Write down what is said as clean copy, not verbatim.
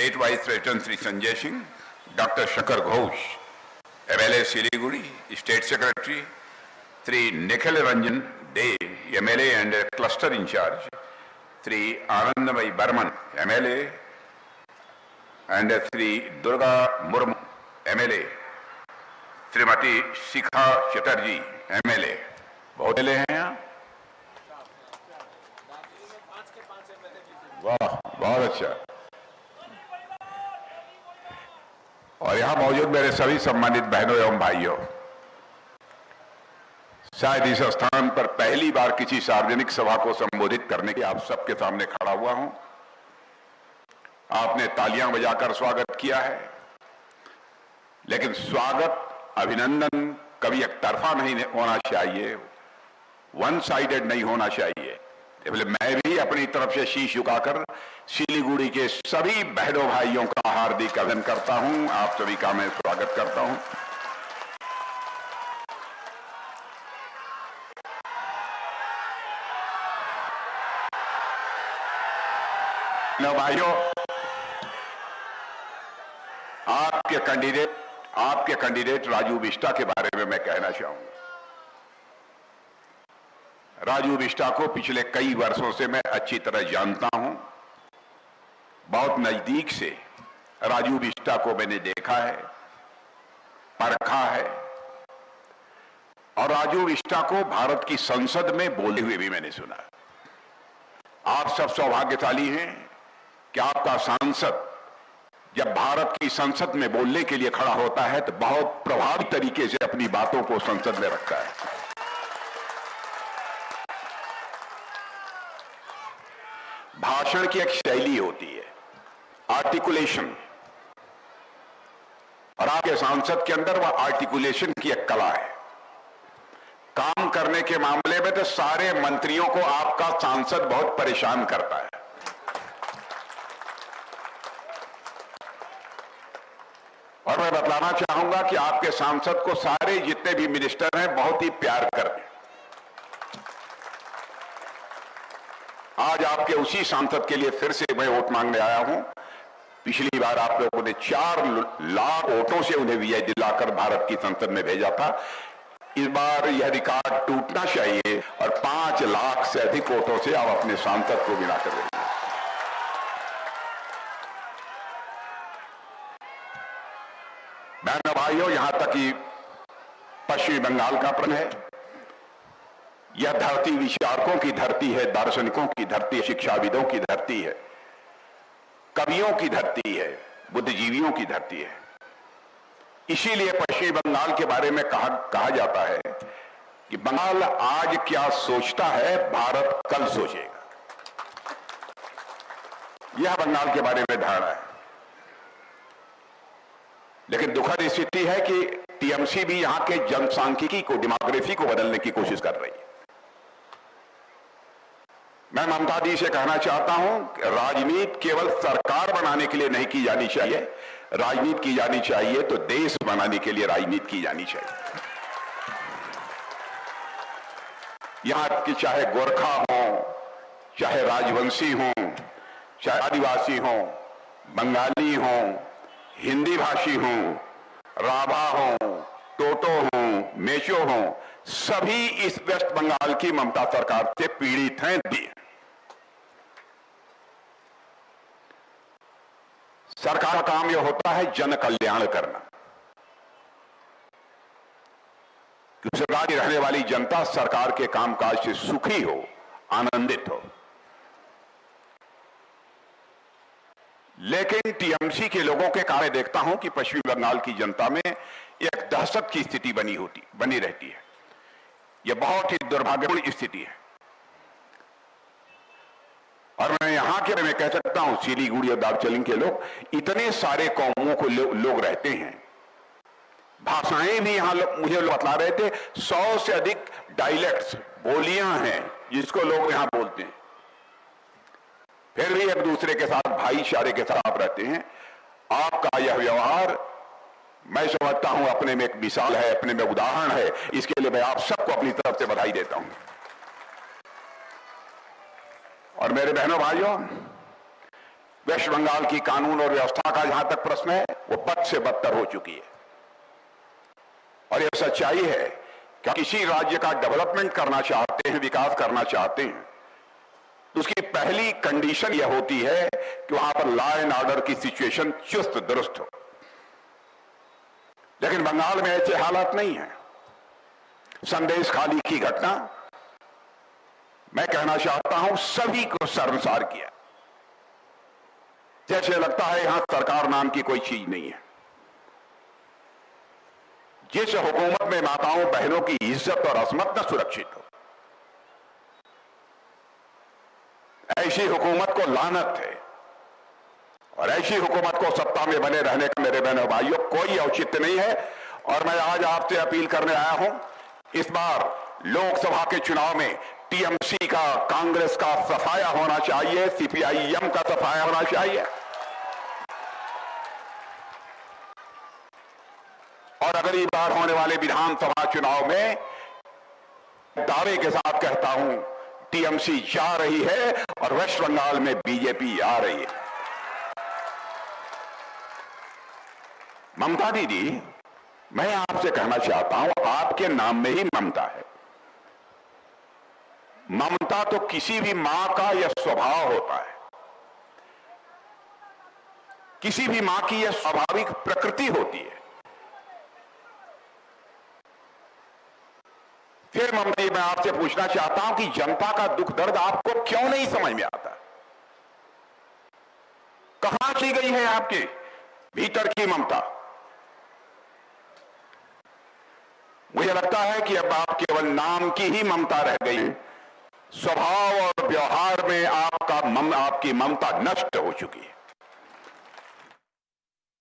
State vice president Shri Sanjay Singh, doctor Shankar Ghosh MLA Siliguri, state secretary Shri Nikhil Ranjan De MLA and cluster incharge, Shri Anandamayi Barman MLA and Shri Durga Murmu MLA, Shrimati Shikha Chatterjee MLA. बहुत MLA हैं यहाँ। वाह, बहुत अच्छा। और यहां मौजूद मेरे सभी सम्मानित बहनों एवं भाइयों, शायद इस स्थान पर पहली बार किसी सार्वजनिक सभा को संबोधित करने के आप सबके सामने खड़ा हुआ हूं। आपने तालियां बजाकर स्वागत किया है, लेकिन स्वागत, अभिनंदन कभी एक तरफा नहीं होना चाहिए, वन साइडेड नहीं होना चाहिए। इसलिए मैं भी अपनी तरफ से शीश झुकाकर सिलीगुड़ी के सभी बहनों भाइयों का हार्दिक अभिनंदन करता हूं। आप सभी का मैं स्वागत करता हूं। भाइयों, आपके कैंडिडेट राजू बिष्टा के बारे में मैं कहना चाहूंगा। राजू बिष्टा को पिछले कई वर्षों से मैं अच्छी तरह जानता हूं, बहुत नजदीक से राजू बिष्टा को मैंने देखा है, परखा है, और राजू बिष्टा को भारत की संसद में बोलते हुए भी मैंने सुना। आप सब सौभाग्यशाली हैं कि आपका सांसद जब भारत की संसद में बोलने के लिए खड़ा होता है तो बहुत प्रभावी तरीके से अपनी बातों को संसद में रखता है। भाषण की एक शैली होती है, आर्टिकुलेशन, और आपके सांसद के अंदर वह आर्टिकुलेशन की एक कला है। काम करने के मामले में तो सारे मंत्रियों को आपका सांसद बहुत परेशान करता है। और मैं बतलाना चाहूंगा कि आपके सांसद को सारे जितने भी मिनिस्टर हैं बहुत ही प्यार करते हैं। आज आपके उसी सांसद के लिए फिर से मैं वोट मांगने आया हूं। पिछली बार आप लोगों ने 4 लाख वोटों से उन्हें विजय दिलाकर भारत की संसद में भेजा था। इस बार यह रिकॉर्ड टूटना चाहिए और 5 लाख से अधिक वोटों से आप अपने सांसद को मिलाकर भेजिए। बहनों भाइयों, यहां तक कि पश्चिमी बंगाल का प्रश्न है, यह धरती विचारकों की धरती है, दार्शनिकों की धरती है, शिक्षाविदों की धरती है, कवियों की धरती है, बुद्धिजीवियों की धरती है। इसीलिए पश्चिमी बंगाल के बारे में कहा जाता है कि बंगाल आज क्या सोचता है, भारत कल सोचेगा। यह बंगाल के बारे में धारणा है। लेकिन दुखद स्थिति है कि टीएमसी भी यहां के जनसांख्यिकी को, डेमोग्राफी को बदलने की कोशिश कर रही है। मैं ममता दी से कहना चाहता हूं कि राजनीति केवल सरकार बनाने के लिए नहीं की जानी चाहिए, राजनीति की जानी चाहिए तो देश बनाने के लिए राजनीति की जानी चाहिए। यहां की चाहे गोरखा हो, चाहे राजवंशी हो, चाहे आदिवासी हो, बंगाली हो, हिंदी भाषी हो, राभा हो, टोटो हो, मेचो हो, सभी इस वेस्ट बंगाल की ममता सरकार से पीड़ित हैं। सरकार का काम यह होता है जन कल्याण करना, कि सरकार की रहने वाली जनता सरकार के कामकाज से सुखी हो, आनंदित हो। लेकिन टीएमसी के लोगों के कारण देखता हूं कि पश्चिमी बंगाल की जनता में एक दहशत की स्थिति बनी रहती है। यह बहुत ही दुर्भाग्यपूर्ण स्थिति है। और मैं यहां के बारे में कह सकता हूं, सिलीगुड़ी और दार्जिलिंग के लोग, इतने सारे कौमों को लोग रहते हैं, भाषाएं भी यहां मुझे बतला रहे थे, 100 से अधिक डायलेक्ट्स, बोलियां हैं जिसको लोग यहां बोलते हैं। फिर भी एक दूसरे के साथ भाईचारे के साथ रहते हैं। आपका यह व्यवहार मैं समझता हूं अपने में एक मिसाल है, अपने में उदाहरण है। इसके लिए मैं आप सबको अपनी तरफ से बधाई देता हूं। और मेरे बहनों भाइयों, वेस्ट बंगाल की कानून और व्यवस्था का जहां तक प्रश्न है वो बद से बदतर हो चुकी है। और यह सच्चाई है कि किसी राज्य का डेवलपमेंट करना चाहते हैं, विकास करना चाहते हैं, तो उसकी पहली कंडीशन यह होती है कि वहां पर लॉ एंड ऑर्डर की सिचुएशन चुस्त दुरुस्त हो। लेकिन बंगाल में ऐसे हालात नहीं है। संदेश खाली की घटना, मैं कहना चाहता हूं, सभी को शर्मसार किया। जैसे लगता है यहां सरकार नाम की कोई चीज नहीं है। जिस हुकूमत में माताओं बहनों की इज्जत और अजमत न सुरक्षित हो, ऐसी हुकूमत को लानत है। और ऐसी हुकूमत को सत्ता में बने रहने का मेरे बहनों भाइयों कोई औचित्य नहीं है। और मैं आज आपसे अपील करने आया हूं, इस बार लोकसभा के चुनाव में टीएमसी का, कांग्रेस का सफाया होना चाहिए, सीपीआईएम का सफाया होना चाहिए। और अगली बार होने वाले विधानसभा चुनाव में दावे के साथ कहता हूं, टीएमसी जा रही है और वेस्ट बंगाल में बीजेपी आ रही है। ममता दीदी, मैं आपसे कहना चाहता हूं, आपके नाम में ही ममता है। ममता तो किसी भी मां का यह स्वभाव होता है, किसी भी मां की यह स्वाभाविक प्रकृति होती है। फिर ममता जी, मैं आपसे पूछना चाहता हूं कि जनता का दुख दर्द आपको क्यों नहीं समझ में आता? कहां चली गई है आपके भीतर की ममता? मुझे लगता है कि अब आप केवल नाम की ही ममता रह गई, स्वभाव और व्यवहार में आपकी ममता नष्ट हो चुकी है।